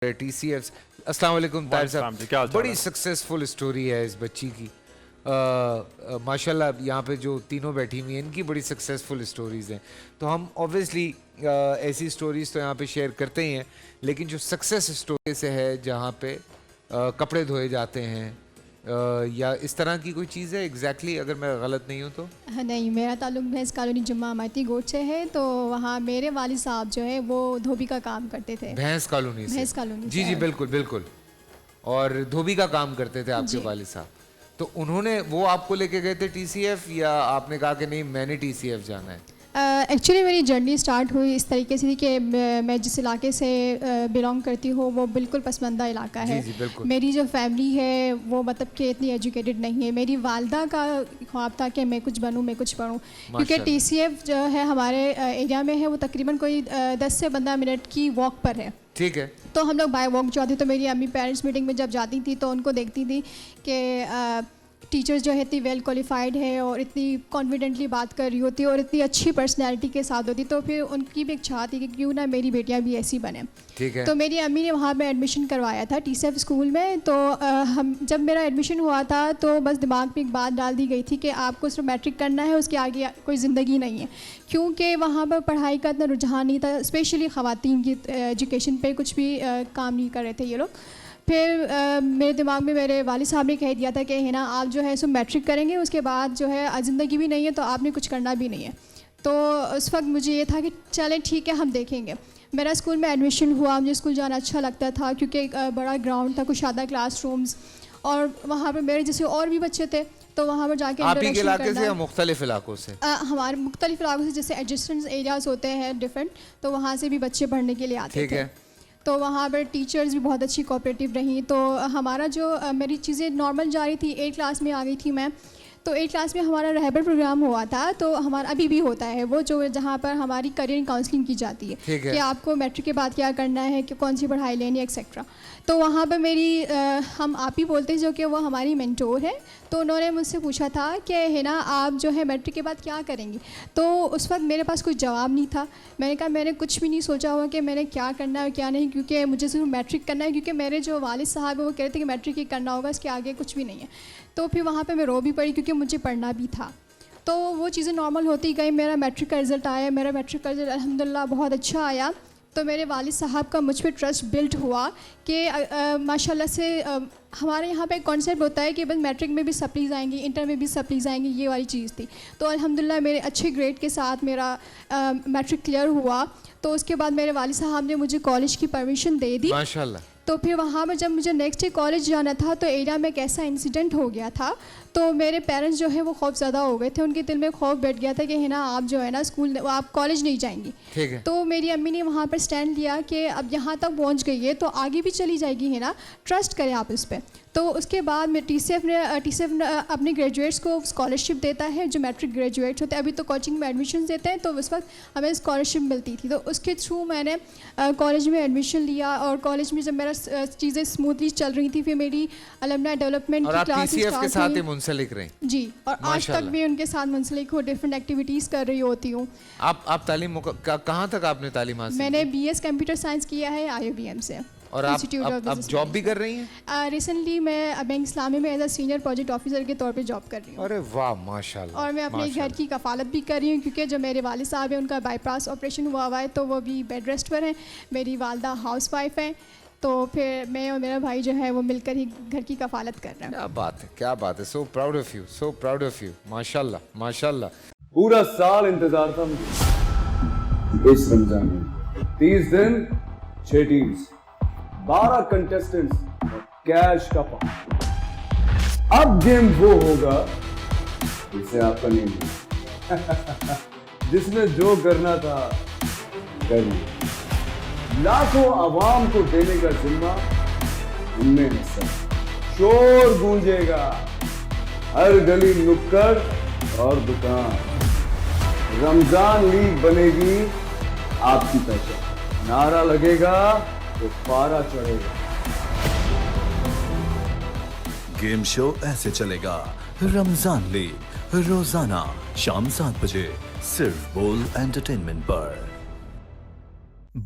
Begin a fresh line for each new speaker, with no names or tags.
T C F. السلام علیکم طاہر صاحب, بڑی سکسیزفل اسٹوری ہے اس بچی کی ماشاء اللہ. یہاں پہ جو تینوں بیٹھی ہوئی ہیں ان کی بڑی سکسیزفل اسٹوریز ہیں, تو ہم اوبویسلی ایسی اسٹوریز تو یہاں پہ شیئر کرتے ہی ہیں, لیکن جو سکسیس اسٹوری سے ہے جہاں پہ کپڑے دھوئے جاتے ہیں یا اس طرح کی کوئی چیز ہے ایگزیکٹلی, اگر میں غلط نہیں ہوں تو.
نہیں, میرا تعلق بھینس کالونی جمعہ امایتی گوٹ سے ہے, تو وہاں میرے والد صاحب جو ہے وہ دھوبی کا کام کرتے تھے.
بھینس کالونی سے؟
بھینس کالونی.
جی جی بالکل بالکل. اور دھوبی کا کام کرتے تھے آپ کے والد صاحب, تو انہوں نے وہ آپ کو لے کے گئے تھے ٹی سی ایف, یا آپ نے کہا کہ نہیں میں نے ٹی سی ایف جانا ہے؟
ایکچولی میری جرنی اسٹارٹ ہوئی اس طریقے سے تھی کہ میں جس علاقے سے بلانگ کرتی ہوں وہ بالکل پسماندہ علاقہ ہے. میری جو فیملی ہے وہ مطلب کہ اتنی ایجوکیٹڈ نہیں ہے. میری والدہ کا خواب تھا کہ میں کچھ بنوں, میں کچھ پڑھوں, کیونکہ ٹی سی ایف جو ہے ہمارے ایریا میں ہے وہ تقریباً کوئی 10 سے 15 منٹ کی واک پر ہے.
ٹھیک ہے.
تو ہم لوگ بائی واک جاتے, تو میری امی پیرنٹس میٹنگ میں جب جاتی تھی تو ان کو دیکھتی تھی کہ ٹیچرز جو ہے اتنی ویل کوالیفائڈ ہے اور اتنی کانفیڈنٹلی بات کر رہی ہوتی ہے اور اتنی اچھی پرسنالٹی کے ساتھ ہوتی, تو پھر ان کی بھی ایک چاہ تھی کہ کیوں نہ میری بیٹیاں بھی ایسی بنیں. تو میری امی نے وہاں پہ ایڈمیشن کروایا تھا ٹی سی ایف اسکول میں. تو جب میرا ایڈمیشن ہوا تھا تو بس دماغ میں ایک بات ڈال دی گئی تھی کہ آپ کو صرف میٹرک کرنا ہے, اس کے آگے کوئی زندگی نہیں ہے, کیونکہ وہاں پر پڑھائی کا اتنا رجحان نہیں تھا, اسپیشلی خواتین کی ایجوکیشن پہ کچھ بھی کام نہیں کر رہے تھے یہ لوگ. پھر میرے دماغ میں میرے والد صاحب نے کہہ دیا تھا کہ ہے نا آپ جو ہے سو میٹرک کریں گے, اس کے بعد جو ہے زندگی بھی نہیں ہے تو آپ نے کچھ کرنا بھی نہیں ہے. تو اس وقت مجھے یہ تھا کہ چلیں ٹھیک ہے ہم دیکھیں گے. میرا اسکول میں ایڈمیشن ہوا, مجھے اسکول جانا اچھا لگتا تھا کیونکہ ایک بڑا گراؤنڈ تھا, کشادہ کلاس رومز, اور وہاں پہ میرے جیسے اور بھی بچے تھے, تو وہاں پر جا کے
آپ ہی کے علاقے سے یا مختلف علاقوں سے؟
ہمارے مختلف علاقوں سے, جیسے ایڈجسٹنٹ ایریاز ہوتے ہیں ڈفرینٹ, تو وہاں سے بھی بچے پڑھنے کے لیے آتے تھے. تو وہاں پر ٹیچرز بھی بہت اچھی کوآپریٹیو رہیں. تو ہمارا جو میری چیزیں نارمل جا رہی تھی, 8 کلاس میں آ گئی تھی میں, تو 8 کلاس میں ہمارا رہبر پروگرام ہوا تھا. تو ہمارا ابھی بھی ہوتا ہے وہ, جو جہاں پر ہماری کریئر کاؤنسلنگ کی جاتی ہے کہ آپ کو میٹرک کے بعد کیا کرنا ہے, کہ کون سی پڑھائی لینی ہے ایکسیکٹرا. تو وہاں پہ میری ہم آپ ہی بولتے جو کہ وہ ہماری مینٹور ہے, تو انہوں نے مجھ سے پوچھا تھا کہ ہے نا آپ جو ہے میٹرک کے بعد کیا کریں گی. تو اس وقت میرے پاس کوئی جواب نہیں تھا. میں نے کہا میں نے کچھ بھی نہیں سوچا ہوا کہ میں نے کیا کرنا ہے اور کیا نہیں, کیونکہ مجھے صرف میٹرک کرنا ہے, کیونکہ میرے جو والد صاحب ہیں وہ کہہ رہے تھے کہ میٹرک ہی کرنا ہوگا, اس کے آگے کچھ بھی نہیں ہے. تو پھر وہاں پہ میں رو بھی پڑی کیونکہ مجھے پڑھنا بھی تھا. تو وہ چیزیں نارمل ہوتی گئی. میرا میٹرک کا رزلٹ آیا, میرا میٹرک کا رزلٹ الحمدللہ بہت اچھا آیا. تو میرے والد صاحب کا مجھ پہ ٹرسٹ بلڈ ہوا کہ ماشاء اللہ سے ہمارے یہاں پہ ایک کانسیپٹ ہوتا ہے کہ بس میٹرک میں بھی سپلیز آئیں گی, انٹر میں بھی سپلیز آئیں گی, یہ والی چیز تھی. تو الحمدللہ میرے اچھے گریڈ کے ساتھ میرا میٹرک کلیئر ہوا. تو اس کے بعد میرے والد صاحب نے مجھے کالج کی پرمیشن دے دی ماشاءاللہ. تو پھر وہاں پر جب مجھے نیکسٹ ڈے کالج جانا تھا, تو ایریا میں ایک ایسا انسیڈنٹ ہو گیا تھا, تو میرے پیرنٹس جو ہے وہ خوف زدہ ہو گئے تھے. ان کے دل میں خوف بیٹھ گیا تھا کہ ہے نا آپ جو ہے نا اسکول, آپ کالج نہیں جائیں گی. تو میری امی نے وہاں پر اسٹینڈ لیا کہ اب یہاں تک پہنچ گئی ہے تو آگے بھی چلی جائے گی, ہے نا, ٹرسٹ کریں آپ اس پہ. تو اس کے بعد میں ٹی سی ایف نے اپنے گریجویٹس کو اسکالرشپ دیتا ہے, جو میٹرک گریجویٹس ہوتے ہیں. ابھی تو کوچنگ میں ایڈمیشن دیتے ہیں, تو اس وقت ہمیں اسکالرشپ ملتی تھی. تو اس کے تھرو میں نے کالج میں ایڈمیشن لیا, اور کالج میں جب میرا چیزیں اسموتھلی چل رہی تھی, پھر میری المنائی ڈیولپمنٹ کی کلاسز اسٹارٹ ہوئی.
منسلک رہیں؟
جی, اور آج تک بھی ان کے ساتھ منسلک ہو, ڈفرینٹ ایکٹیویٹیز کر رہی ہوتی ہوں.
آپ تعلیم کہاں تک آپ نے تعلیم حاصل کی؟
میں نے بی ایس کمپیوٹر سائنس کیا ہے IIBM سے.
اور آپ جاب بھی کر رہی ہیں؟
ریسنٹلی میں بینک اسلامی میں as a senior project officer کے طور پہ جاب کر رہی ہوں.
ارے واہ ماشاءاللہ.
اور میں اپنے گھر کی کفالت بھی کر رہی ہوں, کیونکہ جو میرے والد صاحب ہیں ان کا بائی پاس آپریشن ہوا ہوا ہے, تو وہ بھی بیڈ ریسٹ پر ہیں. میری والدہ ہاؤس وائف ہیں, تو پھر میں اور میرا بھائی جو ہے وہ مل کر ہی گھر کی کفالت کر رہے ہیں.
کیا بات ہے, کیا بات ہے. So proud of you, so proud of you. ماشاءاللہ ماشاءاللہ.
پورا سال انتظار تھا اس رمضان میں, 30 دن 6 ٹیمز, 12 کنٹیسٹنٹس, کیش کا پاؤں. اب گیم وہ ہوگا جسے آپ کا نہیں ہے, جس نے جو کرنا تھا کر لیا. لاکھوں عوام کو دینے کا ذمہ ان میں حصہ. شور گونجے گا ہر گلی نکڑ اور دکان. رمضان لیگ بنے گی آپ کی پہچان. نعرہ لگے گا تو پارا چڑھے گا.
گیم شو ایسے چلے گا. رمضان لیگ روزانہ شام 7 بجے صرف بول انٹرٹینمنٹ پر.